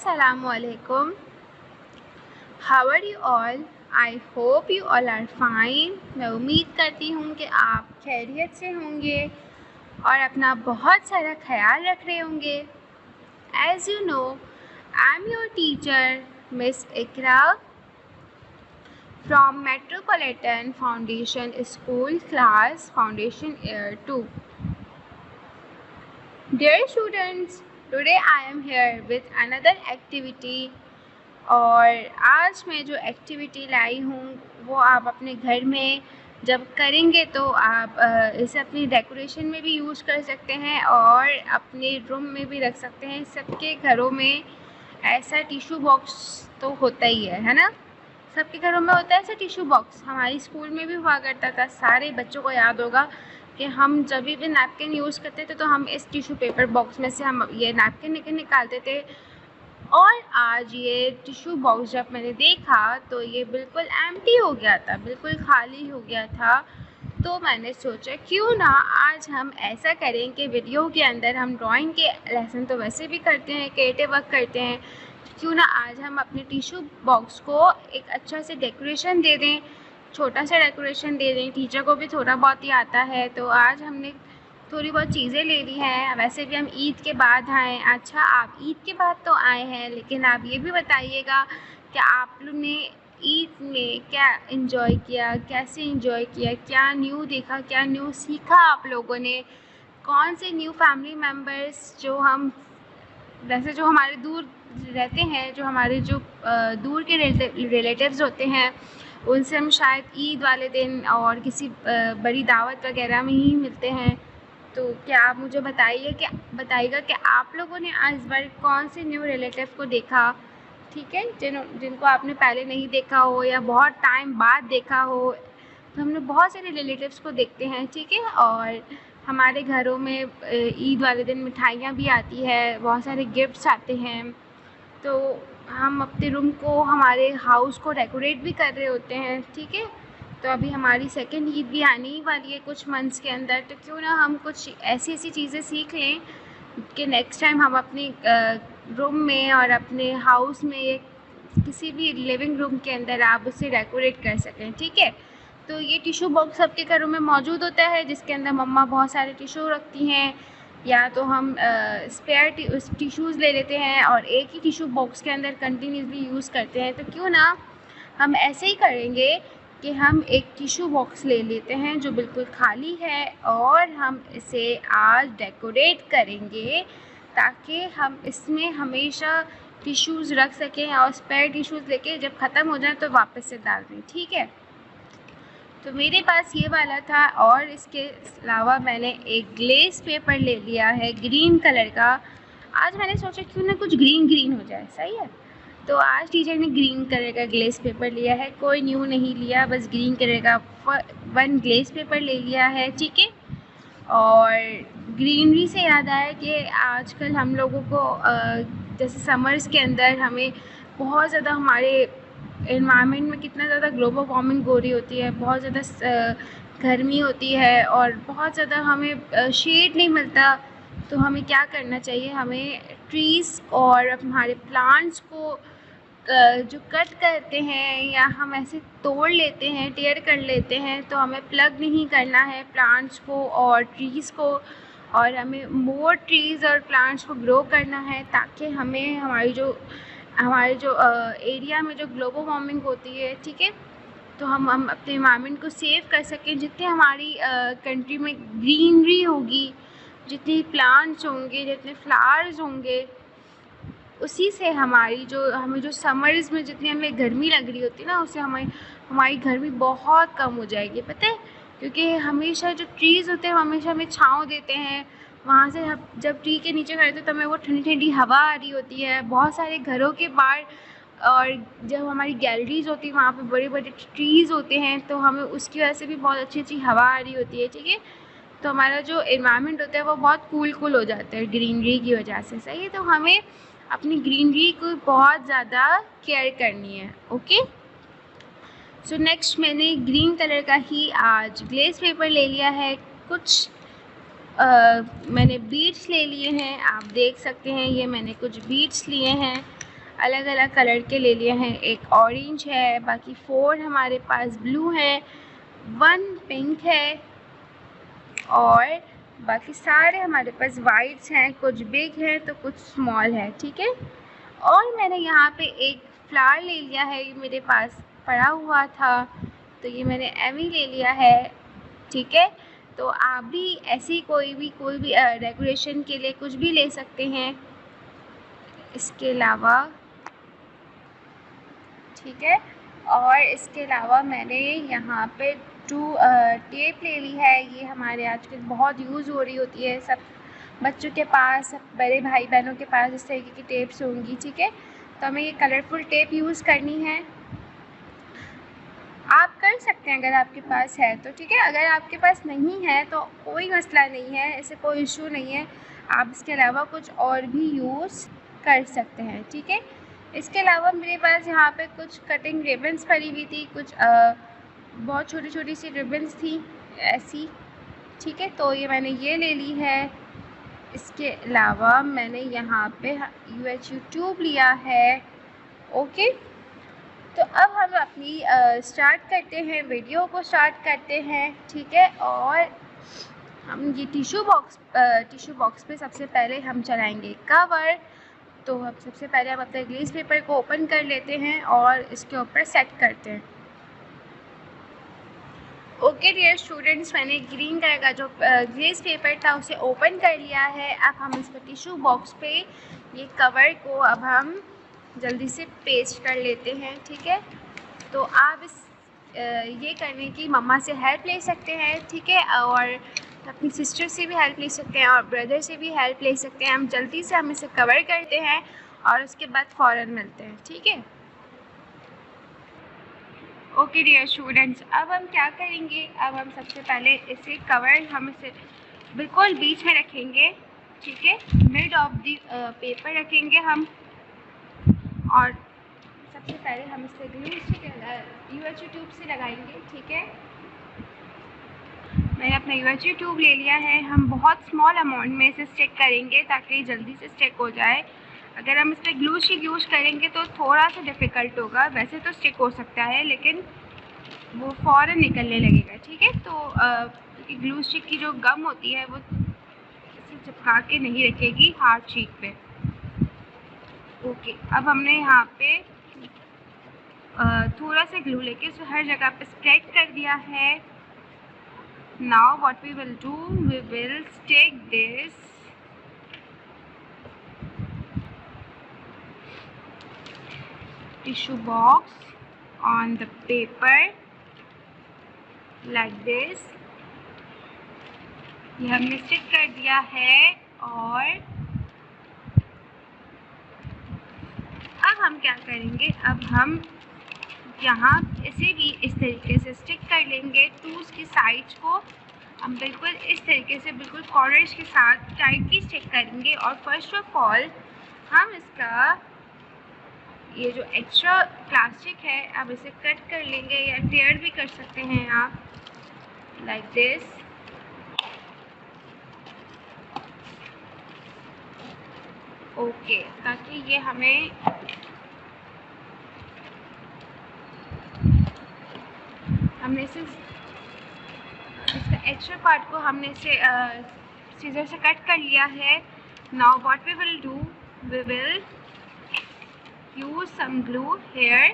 Assalamualaikum. How are you all? I hope you all are fine. मैं उम्मीद करती हूँ कि आप खैरियत से होंगे और अपना बहुत सारा ख्याल रख रहे होंगे. As you know, I'm your teacher, Miss Ikra from Metropolitan Foundation School Class Foundation Year 2. Dear students, today I am here with another activity. और आज मैं जो एक्टिविटी लाई हूँ वो आप अपने घर में जब करेंगे तो आप इसे अपनी डेकोरेशन में भी यूज़ कर सकते हैं और अपने रूम में भी रख सकते हैं. सबके घरों में ऐसा टिश्यू बॉक्स तो होता ही है ना. सबके घरों में होता है ऐसा टिश्यू बॉक्स. हमारी स्कूल में भी हुआ करता था. सारे बच्चों को याद होगा कि हम जब भी नैपकिन यूज़ करते थे तो हम इस टिश्यू पेपर बॉक्स में से हम ये नैपकिन निकालते थे. और आज ये टिश्यू बॉक्स जब मैंने देखा तो ये बिल्कुल एम्प्टी हो गया था, बिल्कुल खाली हो गया था. तो मैंने सोचा क्यों ना आज हम ऐसा करें कि वीडियो के अंदर हम ड्राइंग के लेसन तो वैसे भी करते हैं, क्रिएटिव वर्क करते हैं, क्यों ना आज हम अपने टिश्यू बॉक्स को एक अच्छा से डेकोरेशन दे दें, छोटा सा डेकोरेशन दे दें. टीचर को भी थोड़ा बहुत ही आता है तो आज हमने थोड़ी बहुत चीज़ें ले ली हैं. वैसे भी हम ईद के बाद आए. अच्छा, आप ईद के बाद तो आए हैं, लेकिन आप ये भी बताइएगा कि आप लोग ने ईद में क्या एंजॉय किया, कैसे एंजॉय किया, क्या न्यू देखा, क्या न्यू सीखा आप लोगों ने. कौन से न्यू फैमिली मेम्बर्स जो हम वैसे जो हमारे दूर रहते हैं, जो हमारे जो दूर के रिलेटिव्स होते हैं, उनसे हम शायद ईद वाले दिन और किसी बड़ी दावत वगैरह में ही मिलते हैं. तो क्या आप मुझे बताइएगा कि आप लोगों ने आज इस बार कौन से न्यू रिलेटिव को देखा, ठीक है, जिनको आपने पहले नहीं देखा हो या बहुत टाइम बाद देखा हो. तो हम लोग बहुत सारे रिलेटिव्स को देखते हैं, ठीक है. और हमारे घरों में ईद वाले दिन मिठाइयाँ भी आती है, बहुत सारे गिफ्ट्स आते हैं. तो हम अपने रूम को, हमारे हाउस को डेकोरेट भी कर रहे होते हैं, ठीक है. तो अभी हमारी सेकेंड ईद भी आने ही वाली है कुछ मंथ्स के अंदर. तो क्यों ना हम कुछ ऐसी चीज़ें सीख लें कि नेक्स्ट टाइम हम अपने रूम में और अपने हाउस में किसी भी लिविंग रूम के अंदर आप उसे डेकोरेट कर सकें, ठीक है. तो ये टिश्यू बॉक्स सबके घरों में मौजूद होता है, जिसके अंदर मम्मा बहुत सारे टिश्यू रखती हैं, या तो हम स्पेयर टिश्यूज़ ले लेते हैं और एक ही टिश्यू बॉक्स के अंदर कंटिन्यूसली यूज़ करते हैं. तो क्यों ना हम ऐसे ही करेंगे कि हम एक टिश्यू बॉक्स ले लेते हैं जो बिल्कुल खाली है और हम इसे आज डेकोरेट करेंगे ताकि हम इसमें हमेशा टिश्यूज़ रख सकें और स्पेयर टिश्यूज़ लेके जब ख़त्म हो जाए तो वापस से डाल दें, ठीक है. तो मेरे पास ये वाला था और इसके अलावा मैंने एक ग्लेस पेपर ले लिया है ग्रीन कलर का. आज मैंने सोचा क्यों ना कुछ ग्रीन हो जाए, सही है. तो आज टीचर ने ग्रीन कलर का ग्लेस पेपर लिया है, कोई न्यू नहीं लिया, बस ग्रीन कलर का 1 ग्लेस पेपर ले लिया है, ठीक है. और ग्रीनरी से याद आया कि आजकल हम लोगों को जैसे समर्स के अंदर हमें बहुत ज़्यादा हमारे एनवायरनमेंट में कितना ज़्यादा ग्लोबल वार्मिंग हो रही होती है, बहुत ज़्यादा गर्मी होती है और बहुत ज़्यादा हमें शेड नहीं मिलता. तो हमें क्या करना चाहिए, हमें ट्रीज़ और हमारे प्लांट्स को जो कट करते हैं या हम ऐसे तोड़ लेते हैं, टेयर कर लेते हैं, तो हमें प्लग नहीं करना है प्लांट्स को और ट्रीज़ को, और हमें मोर ट्रीज़ और प्लांट्स को ग्रो करना है ताकि हमें हमारे जो एरिया में जो ग्लोबल वार्मिंग होती है, ठीक है, तो हम अपने एनवायरनमेंट को सेव कर सकें. जितने हमारी कंट्री में ग्रीनरी होगी, जितने प्लांट्स होंगे, जितने फ्लावर्स होंगे, उसी से हमें जो समर्स में जितनी हमें गर्मी लग रही होती है ना, उससे हमारी गर्मी बहुत कम हो जाएगी, पता है. क्योंकि हमेशा जो ट्रीज़ होते हैं हमेशा हमें छाँव देते हैं. वहाँ से जब ट्री के नीचे खड़े होते हैं तो हमें वो ठंडी हवा आ रही होती है. बहुत सारे घरों के बाहर और जब हमारी गैलरीज़ होती है वहाँ पे बड़े ट्रीज़ होते हैं, तो हमें उसकी वजह से भी बहुत अच्छी हवा आ रही होती है, ठीक है. तो हमारा जो एनवायरनमेंट होता है वो बहुत कूल हो जाता है ग्रीनरी की वजह से, सही है. तो हमें अपनी ग्रीनरी को बहुत ज़्यादा केयर करनी है, ओके. सो नेक्स्ट मैंने ग्रीन कलर का ही आज ग्लेस पेपर ले लिया है. कुछ मैंने बीड्स ले लिए हैं, आप देख सकते हैं, ये मैंने कुछ बीड्स लिए हैं. अलग अलग कलर के ले लिए हैं। एक ऑरेंज है, बाकी 4 हमारे पास ब्लू हैं, 1 पिंक है और बाकी सारे हमारे पास वाइट्स हैं। कुछ बिग हैं तो कुछ स्मॉल है, ठीक है। और मैंने यहाँ पे एक फ्लावर ले लिया है, ये मेरे पास पड़ा हुआ था तो ये मैंने एमी ले लिया है, ठीक है। तो आप भी ऐसी कोई भी डेकोरेशन के लिए कुछ भी ले सकते हैं इसके अलावा, ठीक है। और इसके अलावा मैंने यहाँ पे 2 टेप ले ली है। ये हमारे आजकल बहुत यूज़ हो रही होती है, सब बच्चों के पास, सब बड़े भाई बहनों के पास इस तरीके की टेप्स होंगी, ठीक है। तो हमें ये कलरफुल टेप यूज़ करनी है। आप कर सकते हैं अगर आपके पास है तो, ठीक है। अगर आपके पास नहीं है तो कोई मसला नहीं है, ऐसे कोई इशू नहीं है, आप इसके अलावा कुछ और भी यूज़ कर सकते हैं, ठीक है। इसके अलावा मेरे पास यहाँ पे कुछ कटिंग रिबन्स पड़ी हुई थी, कुछ बहुत छोटी छोटी सी रिबन्स थी ऐसी, ठीक है। तो ये मैंने ये ले ली है। इसके अलावा मैंने यहाँ पे UHU ट्यूब लिया है, ओके। तो अब हम अपनी स्टार्ट करते हैं, वीडियो को स्टार्ट करते हैं, ठीक है। और हम ये टिश्यू बॉक्स पे सबसे पहले हम चलाएंगे कवर। तो अब सबसे पहले हम अपने ग्लेस पेपर को ओपन कर लेते हैं और इसके ऊपर सेट करते हैं। ओके डियर स्टूडेंट्स, मैंने ग्रीन कलर का जो ग्लेस पेपर था उसे ओपन कर लिया है। अब हम इस पर टिश्यू बॉक्स पे ये कवर को अब हम जल्दी से पेस्ट कर लेते हैं, ठीक है। तो आप ये करने की मम्मा से हेल्प ले सकते हैं, ठीक है। और अपनी सिस्टर से भी हेल्प ले सकते हैं और ब्रदर से भी हेल्प ले सकते हैं। हम जल्दी से हम इसे कवर करते हैं और उसके बाद फ़ौरन मिलते हैं, ठीक है। ओके डियर स्टूडेंट्स, अब हम क्या करेंगे, अब हम सबसे पहले इसे कवर हम इसे बिल्कुल बीच में रखेंगे, ठीक है। मिड ऑफ द पेपर रखेंगे हम। और सबसे पहले हम इसे ग्लू स्टिक UHU ट्यूब से लगाएंगे, ठीक है। मैंने अपना UHU ट्यूब ले लिया है। हम बहुत स्मॉल अमाउंट में इसे स्टिक करेंगे ताकि जल्दी से स्टिक हो जाए। अगर हम इस पर ग्लू स्टिक यूज़ करेंगे तो थोड़ा सा डिफ़िकल्ट होगा, वैसे तो स्टिक हो सकता है लेकिन वो फ़ौरन निकलने लगेगा, ठीक है। तो क्योंकि ग्लू स्टिक की जो गम होती है वो इसे चिपका के नहीं रखेगी हार्ड शीट पे, ओके। अब हमने यहाँ पे थोड़ा सा ग्लू लेके इसे हर जगह पे स्प्रेड कर दिया है। Now what we will do, we will stick this tissue box on the paper like this. ये हमने स्टिक कर दिया है और अब हम क्या करेंगे, अब हम यहाँ इसे भी इस तरीके से स्टिक कर लेंगे। टूल्स की साइड्स को हम बिल्कुल इस तरीके से बिल्कुल कॉर्नर्स के साथ टाइटली स्टिक करेंगे। और फर्स्ट ऑफ ऑल हम इसका ये जो एक्स्ट्रा प्लास्टिक है अब इसे कट कर लेंगे या टेयर भी कर सकते हैं आप, लाइक दिस। ओके, ताकि ये हमें हमने इसे इसका एक्स्ट्रा पार्ट को हमने इसे सीजर से कट कर लिया है। Now what we will do, we will use some glue here,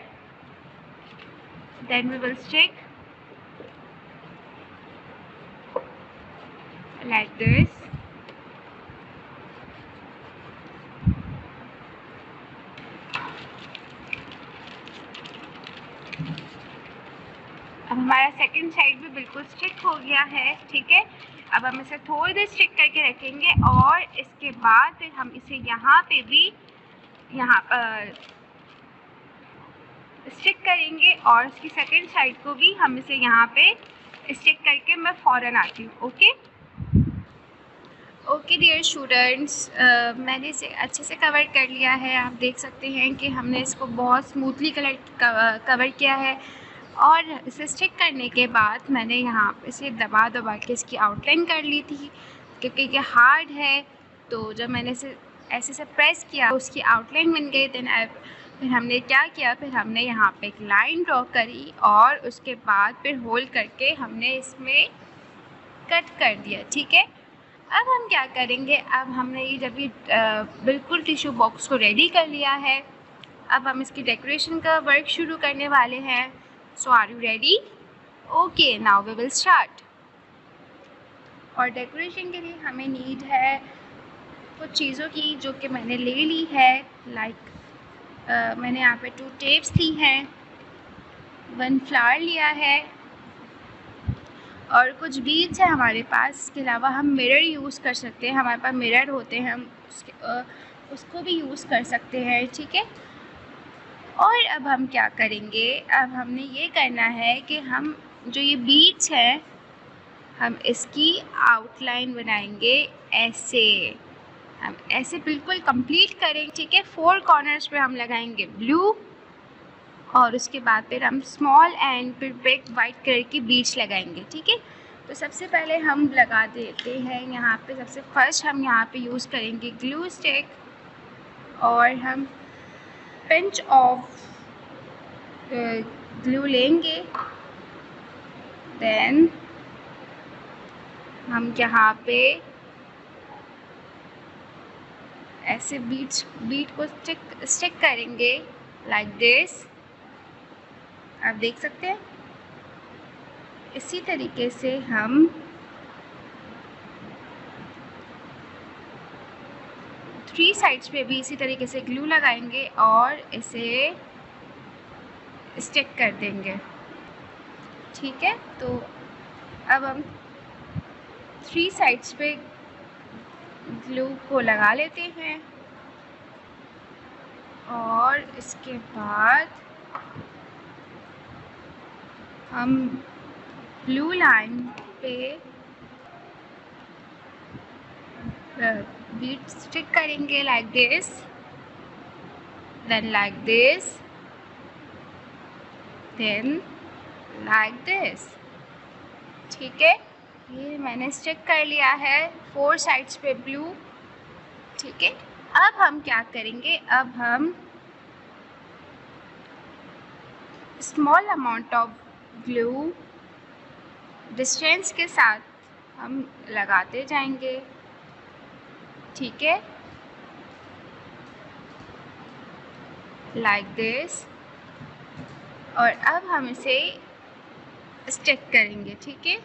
then we will stick like this. अब हमारा सेकंड साइड भी बिल्कुल स्टिक हो गया है, ठीक है। अब हम इसे थोड़ी देर स्टिक करके रखेंगे और इसके बाद फिर हम इसे यहाँ पे भी स्टिक करेंगे और इसकी सेकंड साइड को भी हम इसे यहाँ पे स्टिक करके मैं फ़ौरन आती हूँ, ओके। ओके डियर स्टूडेंट्स, मैंने इसे अच्छे से कवर कर लिया है। आप देख सकते हैं कि हमने इसको बहुत स्मूथली कवर किया है। और इसे स्टिक करने के बाद मैंने यहाँ पे इसे दबा के इसकी आउटलाइन कर ली थी, क्योंकि ये हार्ड है। तो जब मैंने इसे ऐसे से प्रेस किया तो उसकी आउटलाइन बन गई। देन फिर हमने क्या किया, फिर हमने यहाँ पे एक लाइन ड्रॉ करी और उसके बाद फिर होल्ड करके हमने इसमें कट कर दिया। ठीक है, अब हम क्या करेंगे, अब हमने ये जब ये बिल्कुल टिश्यू बॉक्स को रेडी कर लिया है, अब हम इसकी डेकोरेशन का वर्क शुरू करने वाले हैं। So are you ready? Okay, now we will start. और डेकोरेशन के लिए हमें नीड है कुछ चीज़ों की जो कि मैंने ले ली है। मैंने यहाँ पे 2 टेप्स ली हैं, 1 फ्लावर लिया है और कुछ बीड्स है हमारे पास। इसके अलावा हम मिरर यूज़ कर सकते हैं, हमारे पास मिरर होते हैं, हम उसको भी यूज़ कर सकते हैं। ठीक है, और अब हम क्या करेंगे, अब हमने ये करना है कि हम जो ये बीड्स हैं हम इसकी आउटलाइन बनाएंगे ऐसे, हम ऐसे बिल्कुल कंप्लीट करेंगे। ठीक है, 4 कॉर्नर्स पे हम लगाएंगे ब्लू और उसके बाद फिर हम स्मॉल एंड फिर बिग वाइट कलर की बीड्स लगाएंगे। ठीक है, तो सबसे पहले हम लगा देते हैं यहाँ पे, सबसे फर्स्ट हम यहाँ पे यूज़ करेंगे ग्लू स्टिक और हम पिंच ऑफ ग्लू लेंगे। देन हम यहाँ पे ऐसे बीट को स्टिक करेंगे लाइक दिस। आप देख सकते हैं, इसी तरीके से हम थ्री साइड्स पे भी इसी तरीके से ग्लू लगाएंगे और इसे स्टिक कर देंगे। ठीक है, तो अब हम 3 साइड्स पे ग्लू को लगा लेते हैं और इसके बाद हम ब्लू लाइन पे बीट स्टिक करेंगे like this, then like this, then like this. ठीक है, ये मैंने स्टिक कर लिया है 4 साइड्स पे ब्लू। ठीक है, अब हम क्या करेंगे, अब हम small amount of glue distance के साथ हम लगाते जाएंगे। ठीक है, लाइक दिस, और अब हम इसे स्टिक करेंगे। ठीक है,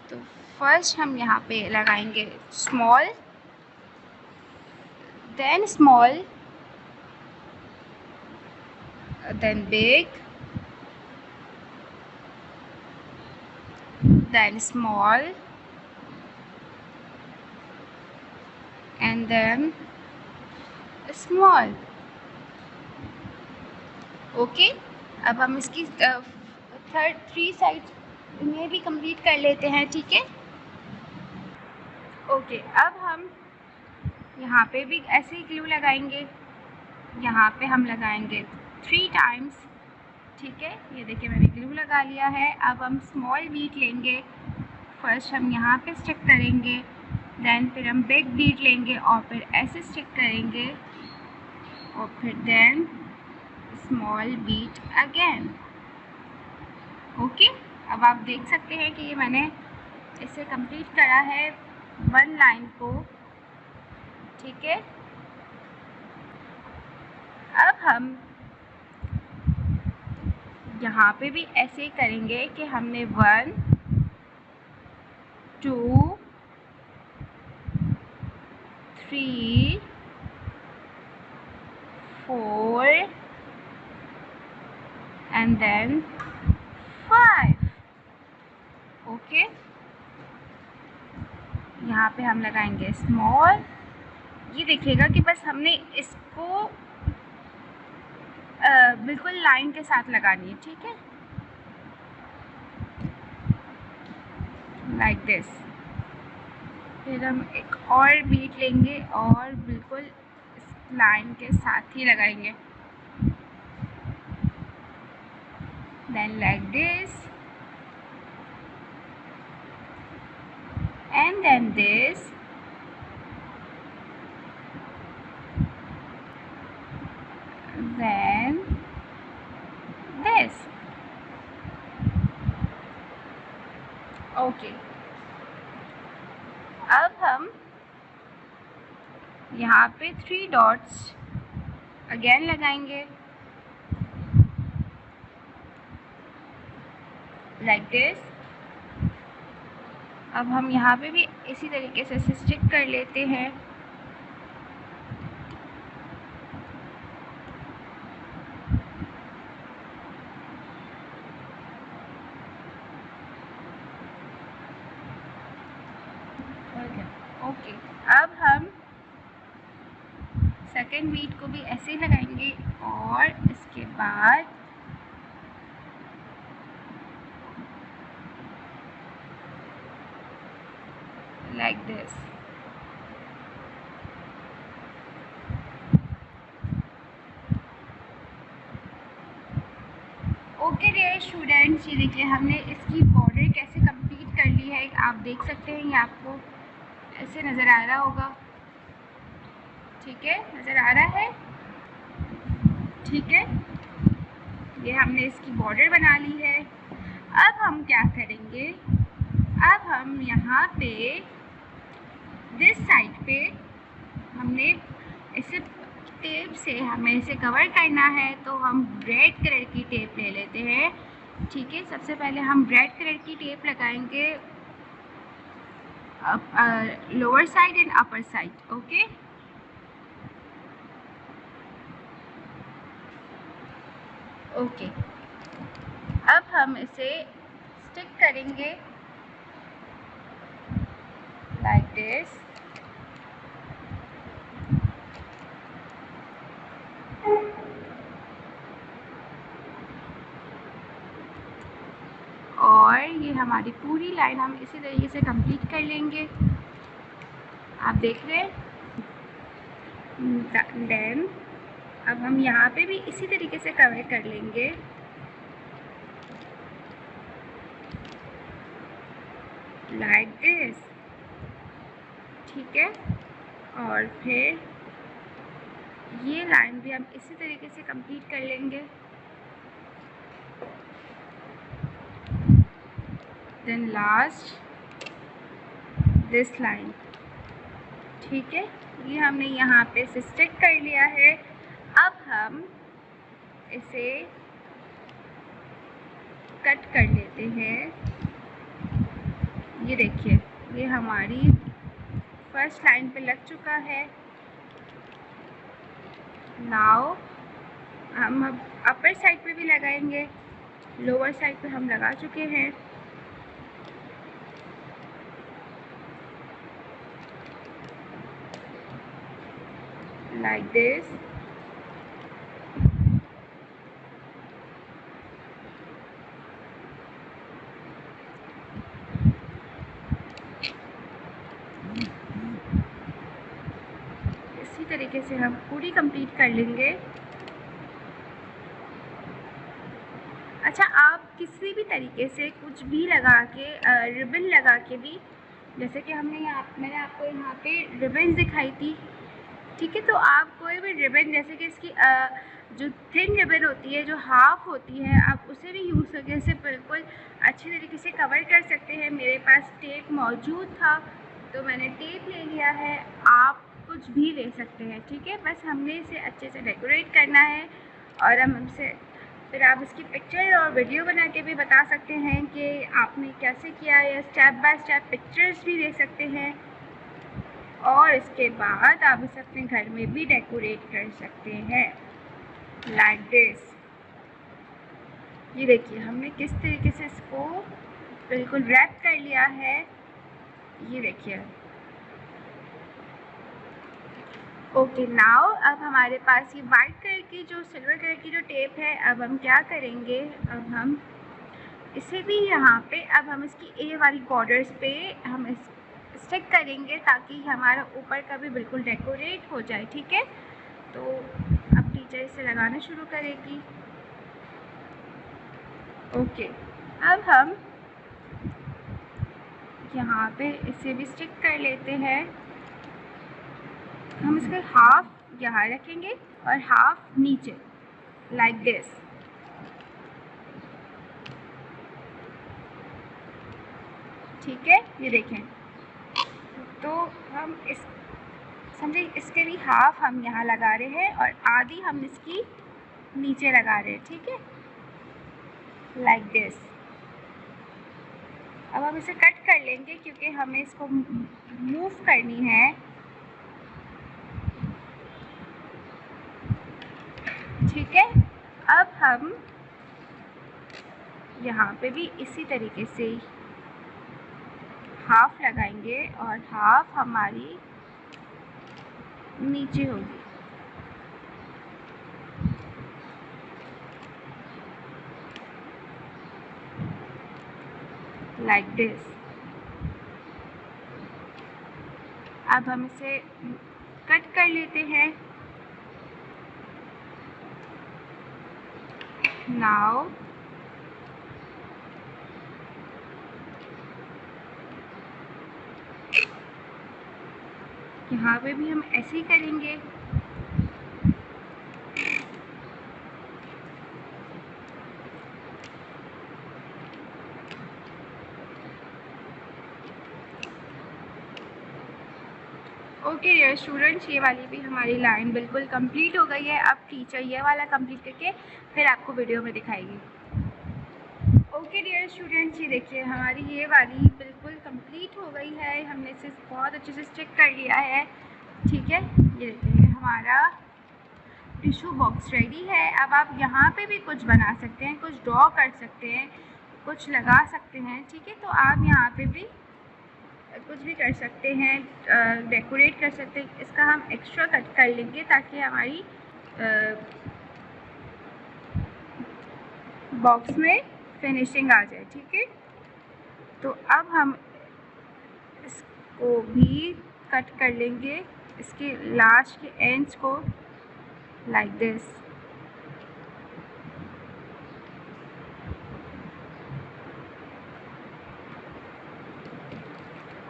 तो फर्स्ट हम यहाँ पे लगाएंगे small, then small, then big, then small, and then small. Okay, अब हम इसकी 3 साइड में भी कंप्लीट कर लेते हैं। ठीक है, ओके, अब हम यहाँ पे भी ऐसे ही ग्लू लगाएंगे, यहाँ पे हम लगाएंगे 3 टाइम्स। ठीक है, ये देखिए मैंने ग्लू लगा लिया है। अब हम स्मॉल बीट लेंगे, फर्स्ट हम यहाँ पे स्टिक करेंगे, देन फिर हम बिग बीट लेंगे और फिर ऐसे स्टिक करेंगे और फिर then small bead again. Okay, अब आप देख सकते हैं कि ये मैंने इसे कंप्लीट करा है 1 लाइन को। ठीक है, अब हम यहाँ पे भी ऐसे ही करेंगे कि हमने 1 2 3 4 and then 5। ओके, यहाँ पे हम लगाएंगे स्मॉल। ये देखिएगा कि बस हमने इसको बिल्कुल लाइन के साथ लगानी है। ठीक है, लाइक दिस। फिर हम एक और बीट लेंगे और बिल्कुल इस लाइन के साथ ही लगाएंगे, then like this and then this okay, अब हम यहाँ पे 3 डॉट्स अगेन लगाएंगे लाइक दिस। अब हम यहाँ पे भी इसी तरीके से स्टिक कर लेते हैं। ओके, अब हम सेकेंड बीट को भी ऐसे ही लगाएंगे और इसके बाद like this. Okay dear students, ये देखिए हमने इसकी बॉर्डर कैसे कंप्लीट कर ली है। आप देख सकते हैं, ये आपको ऐसे नज़र आ रहा होगा। ठीक है, नज़र आ रहा है? ठीक है, ये हमने इसकी बॉर्डर बना ली है। अब हम क्या करेंगे, अब हम यहाँ पे दिस साइड पे हमने इसे टेप से हमें इसे कवर करना है, तो हम रेड कलर की टेप ले लेते हैं। ठीक है, सबसे पहले हम रेड कलर की टेप लगाएंगे lower side and upper side. Okay, okay, अब हम इसे स्टिक करेंगे लाइक दिस। और ये हमारी पूरी लाइन हम इसी तरीके से कंप्लीट कर लेंगे। आप देख रहे हैं। देन अब हम यहाँ पे भी इसी तरीके से कवर कर लेंगे। Like this. ठीक है, और फिर ये लाइन भी हम इसी तरीके से कंप्लीट कर लेंगे। Then last this line. ठीक है, ये हमने यहाँ पे से स्टिक कर लिया है। अब हम इसे कट कर लेते हैं। ये देखिए, ये हमारी फर्स्ट लाइन पे लग चुका है। नाउ हम अब अपर साइड पे भी लगाएंगे। लोअर साइड पे हम लगा चुके हैं। Like this. इसी तरीके से हम पूरी कंप्लीट कर लेंगे। अच्छा, आप किसी भी तरीके से कुछ भी लगा के रिबन लगा के भी, जैसे कि मैंने आपको यहाँ पे रिबन दिखाई थी। ठीक है, तो आप कोई भी रिबन, जैसे कि इसकी जो थिन रिबन होती है, जो हाफ होती है, आप उसे भी यूज़ करके इसे बिल्कुल अच्छी तरीके से कवर कर सकते हैं। मेरे पास टेप मौजूद था तो मैंने टेप ले लिया है। आप कुछ भी ले सकते हैं। ठीक है, बस हमने इसे अच्छे से डेकोरेट करना है और हम हमसे फिर आप इसकी पिक्चर और वीडियो बना के भी बता सकते हैं कि आपने कैसे किया, या स्टेप बाय स्टेप पिक्चर्स भी दे सकते हैं। और इसके बाद आप इसे अपने घर में भी डेकोरेट कर सकते हैं लाइक दिस। ये देखिए हमने किस तरीके से इसको बिल्कुल रैप कर लिया है। ये देखिए। ओके, नाउ अब हमारे पास ये वाइट कलर की जो सिल्वर कलर की जो टेप है, अब हम क्या करेंगे, अब हम इसे भी यहाँ पे, अब हम इसकी ए वाली बॉर्डर्स पे हम स्टिक करेंगे ताकि हमारा ऊपर का भी बिल्कुल डेकोरेट हो जाए। ठीक है, तो अब टीचर इसे लगाना शुरू करेगी। ओके, अब हम यहाँ पे इसे भी स्टिक कर लेते हैं। हम इसका हाफ यहाँ रखेंगे और हाफ नीचे लाइक दिस। ठीक है, ये देखें। तो हम इस समझे इसके भी हाफ हम यहाँ लगा रहे हैं और आधी हम इसकी नीचे लगा रहे हैं, ठीक है, लाइक दिस। अब हम इसे कट कर लेंगे क्योंकि हमें इसको मूव करनी है, ठीक है। अब हम यहाँ पे भी इसी तरीके से हाफ लगाएंगे और हाफ हमारी नीचे होगी, लाइक दिस। अब हम इसे कट कर लेते हैं। नाउ यहाँ पे भी हम ऐसे ही करेंगे। ओके डियर स्टूडेंट्स, ये वाली भी हमारी लाइन बिल्कुल कंप्लीट हो गई है। अब टीचर ये वाला कंप्लीट करके फिर आपको वीडियो में दिखाएगी। ओके डियर स्टूडेंट्स, ये देखिए हमारी ये वाली बिल्कुल कंप्लीट हो गई है। हमने इसे बहुत अच्छे से स्टिक कर लिया है, ठीक है। ये देखिए हमारा टिश्यू बॉक्स रेडी है। अब आप यहाँ पे भी कुछ बना सकते हैं, कुछ ड्रॉ कर सकते हैं, कुछ लगा सकते हैं, ठीक है। तो आप यहाँ पे भी कुछ भी कर सकते हैं, डेकोरेट कर सकते हैं। इसका हम एक्स्ट्रा कट कर लेंगे ताकि हमारी बॉक्स में फिनिशिंग आ जाए, ठीक है। तो अब हम इसको भी कट कर लेंगे, इसके लास्ट के एंड्स को, लाइक दिस।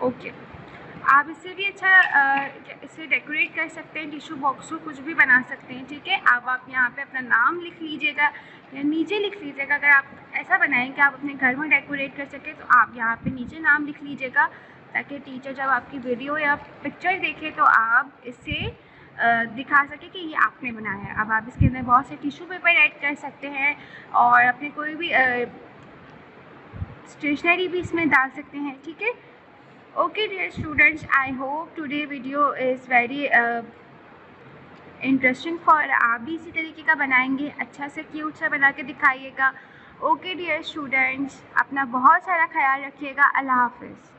ओके, आप इससे भी अच्छा इसे डेकोरेट कर सकते हैं, टिश्यू बॉक्स को कुछ भी बना सकते हैं, ठीक है। अब आप यहाँ पे अपना नाम लिख लीजिएगा या नीचे लिख लीजिएगा। अगर आप ऐसा बनाएं कि आप अपने घर में डेकोरेट कर सकें तो आप यहाँ पे नीचे नाम लिख लीजिएगा, ताकि टीचर जब आपकी वीडियो या पिक्चर देखे तो आप इसे दिखा सके कि ये आपने बनाया है। अब आप इसके अंदर बहुत से टिश्यू पेपर ऐड कर सकते हैं और अपने कोई भी स्टेशनरी भी इसमें डाल सकते हैं, ठीक है। Okay dear students, I hope today video is very interesting for आप भी इसी तरीके का बनाएंगे, अच्छा से क्यूट सा बना के दिखाइएगा। ओके डियर स्टूडेंट्स, अपना बहुत सारा ख्याल रखिएगा। अल्लाह हाफिज़।